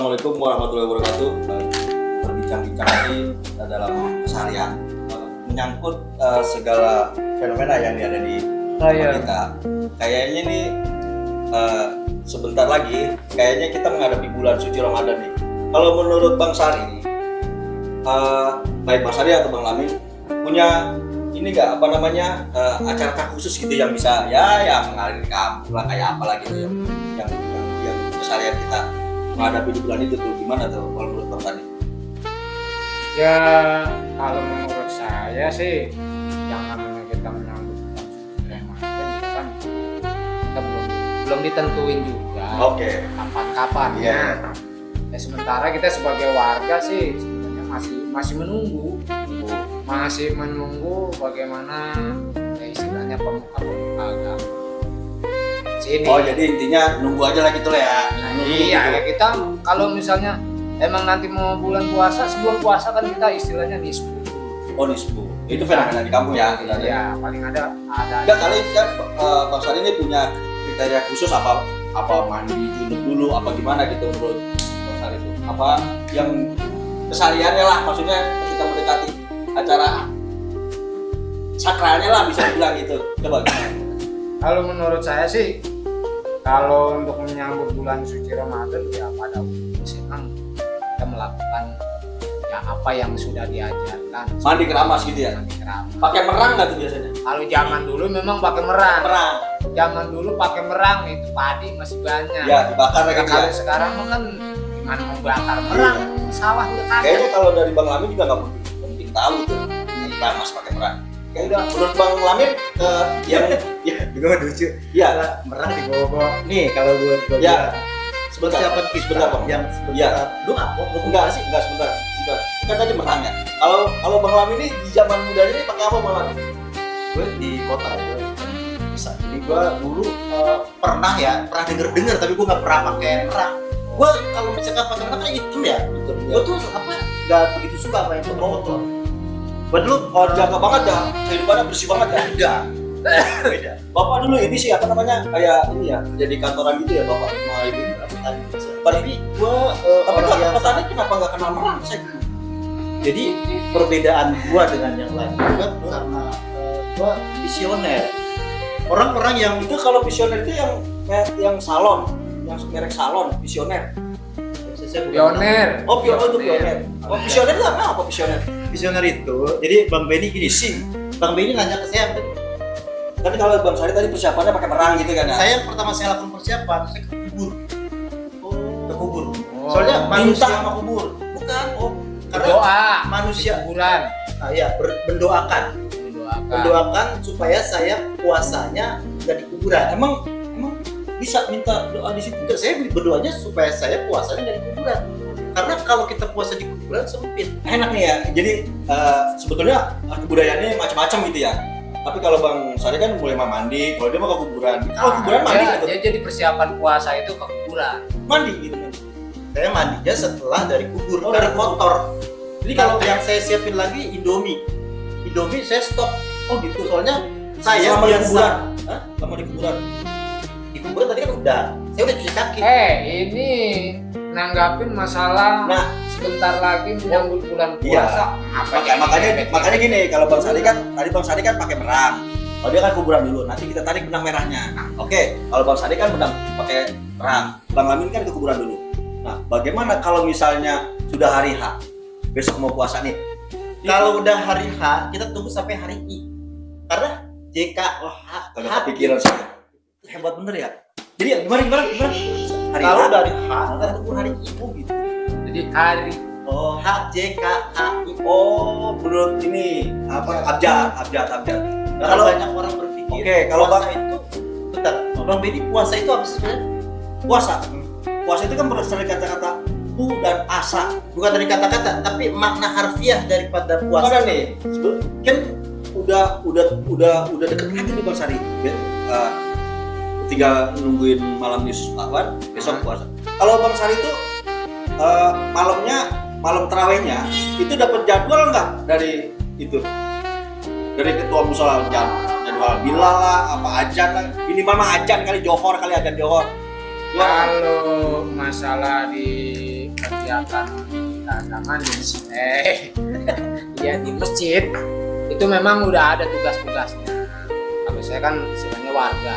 Assalamualaikum warahmatullahi wabarakatuh. Berbincang-bincang lagi dalam keseharian menyangkut segala fenomena yang ada di kita. Kayaknya nih sebentar lagi kayaknya kita menghadapi bulan suci Ramadan nih. Kalau menurut Bang Sari, baik Bang Sari atau Bang Lamin punya ini nggak acara khusus gitu yang bisa ya mengalir di kampung lah kayak apa lagi gitu yang keseharian kita menghadapi di bulan itu tuh gimana tuh kalau menurut Bang Sari? Ya kalau menurut saya sih yang namanya kita menyambut bulan suci Ramadan itu kan kita belum ditentuin juga. Oke. Kapan-kapan ya. Ya sementara kita sebagai warga sih sebenarnya masih menunggu bagaimana ya istilahnya pemuka-pemuka agama sini. Oh jadi intinya nunggu aja lah gitu lah ya. Iya ya kita kalau misalnya emang nanti mau bulan puasa, sebelum puasa kan kita istilahnya nisfu. Oh nisfu, itu fenomena di kampung ya? Iya paling ada. Enggak kali kan Bang Sari ini punya kriteria khusus apa mandi junub dulu apa gimana gitu menurut Bang Sari itu? Apa yang kesehariannya lah maksudnya ketika mendekati acara sakralnya lah bisa dibilang gitu. Coba gimana? Kalau menurut saya sih kalau untuk menyambut bulan suci Ramadan ya pada senang kita melakukan ya apa yang sudah diajarkan. Mandi keramas gitu ya? Mandi keramas. Pakai merang nggak tuh biasanya? Kalau zaman dulu memang pakai merang. Zaman dulu pakai merang itu padi masih banyak. Ya dibakar lagi kalau sekarang kan gimana mau bakar merang? Sawah udah kagak. Kayaknya kalau dari Bang Lamin juga nggak penting tahu tuh keramas pakai merang. Kayak udah menurut Bang Lamin yang ya juga lucu. Iya. Merang dibawa-bawa. Nih kalau gue ya. Sebentar Bang. Yang sebentar. Lu apa? Enggak sebentar. Kan tadi merang ya. Kalau Bang Lamin ini di zaman muda ini pakai apa Bang Lamin? Gue di kota ya. Bisa. Jadi gue dulu pernah denger tapi gue nggak pernah pakai merang. Gue kalau misalkan pakai merang kayak hitam ya. Gue tuh nggak begitu suka main kotor. Gue dulu jaga banget dah. Kehidupannya bersih banget ya. Beda. Bapak dulu ini sih kayak ini ya jadi kantoran gitu ya Bapak sama Ibu. Tapi gue tapi kalau tadi kenapa nggak kenal merang saya? Jadi perbedaan gue dengan yang lain juga karena gue visioner. Orang-orang yang itu kalau visioner itu yang salon, yang merek salon visioner. Pioner. Oh pioner. Oh visioner itu apa visioner? Visioner itu jadi Bang Benny gini sih. Bang Benny nanya ke saya. Tapi kalau Bang Sari tadi persiapannya pakai merang gitu kan ya? Saya pertama saya lakukan persiapan, saya ke kubur. Ke kubur. Soalnya manusia sama kubur. Bukan. Karena doa manusia kuburan. Mendoakan supaya saya puasanya nggak di kuburan. Emang bisa minta doa di situ? Saya berdoanya supaya saya puasanya nggak di kuburan. Karena kalau kita puasa di kuburan sempit. Enak nih ya. Jadi sebetulnya kebudayaannya macam-macam gitu ya. Tapi kalau Bang Sari kan mulai mandi, kalau dia mau ke kuburan. Kalau kuburan mandi gitu. Jadi persiapan puasa itu ke kuburan. Mandi gitu kan. Saya mandinya setelah dari kubur, dari kotor. Jadi kalau yang saya siapin lagi Indomie saya stop. Oh gitu, soalnya saya selama di kuburan. Hah? Selama di kuburan. Di kuburan tadi kan udah. Saya udah cuci kaki. Ini nanggapin masalah sebentar lagi menyambut bulan puasa. Makanya gini, kalau Bang Sari kan tadi Bang Sari kan pakai merang. Kalau dia kan kuburan dulu, nanti kita tarik benang merahnya. Oke, kalau Bang Sari kan pakai merang. Bang Lamin kan ke kuburan dulu. Nah, bagaimana kalau misalnya sudah hari H, besok mau puasa nih? Kalau udah hari H, kita tunggu sampai hari I. Karena Kagak kepikiran sih. Hebat bener ya. Jadi gimana? Hari H dari H, kita tunggu hari I gitu. Jadi hari H J K H I. Oh, menurut ini abjad. Kalau banyak orang berpikir, oke, kalau puasa itu bentar. Bang Benny puasa itu apa sih sebenarnya? Puasa itu kan berasal dari kata-kata pu dan asa. Bukan dari kata-kata, tapi makna harfiah daripada puasa. Mana nih? Kan udah deket lagi nih Bang Sari. Tinggal nungguin malam lawan, besok puasa. Kalau Bang Sari itu malam tarawihnya itu dapat jadwal nggak dari itu? Dari ketua musola jadwal bilal lah, apa ajan lah. Minimal mah ajan kali, johor kali, ajan johor. Kalau masalah di mengerjakan keagamaan ya di masjid itu memang udah ada tugas-tugasnya. Kalau saya kan istilahnya warga.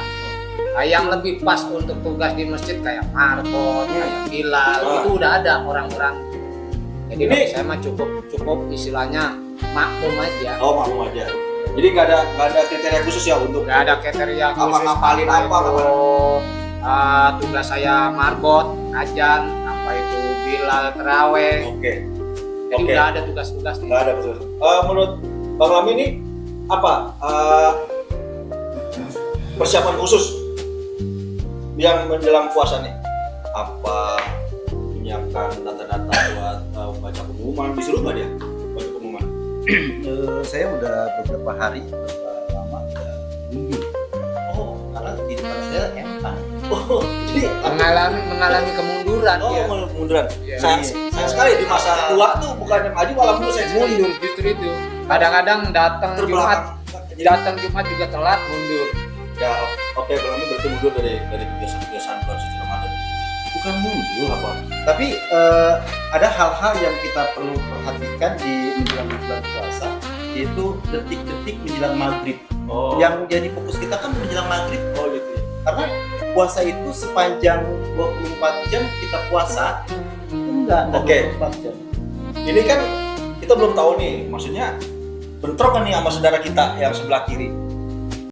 Nah, yang lebih pas untuk tugas di masjid kayak marbot, kayak bilal, itu udah ada orang-orang. Jadi kalau saya mah cukup istilahnya makmum aja. Oh, makmum aja. Jadi nggak ada kriteria khusus ya untuk Nggak ada kriteria khusus. ngapalin apa tugas saya marbot, ajan, apa itu bilal, terawih. Oke. Jadi udah ada tugas-tugasnya. Nggak ada khusus. Menurut Bang Lami ini apa persiapan khusus yang menjelang puasa nih? Apa menyiapkan data-data buat baca pengumuman? Disuruh nggak dia baca pengumuman? Saya udah beberapa lama udah nunggu. Oh, karena di depan saya empang. Oh, jadi mengalami kemunduran ya. kemunduran. Iya. Saya sekali di masa tua tuh bukan yang maju malah mundur saya Mundur justru itu. Kadang-kadang datang terbelakang. Jumat juga telat mundur. Ya, oke, Bang Lami berarti mundur dari kebiasaan bulan suci Ramadan. Bukan mundur Apa? tapi ada hal-hal yang kita perlu perhatikan di menjelang bulan puasa, yaitu detik-detik menjelang maghrib. Oh. Yang jadi fokus kita kan menjelang maghrib, Oh gitu. karena puasa itu sepanjang 24 jam kita puasa enggak Oke. 24 jam. Ini kan kita belum tahu nih, maksudnya bentrok kan nih sama saudara kita yang sebelah kiri.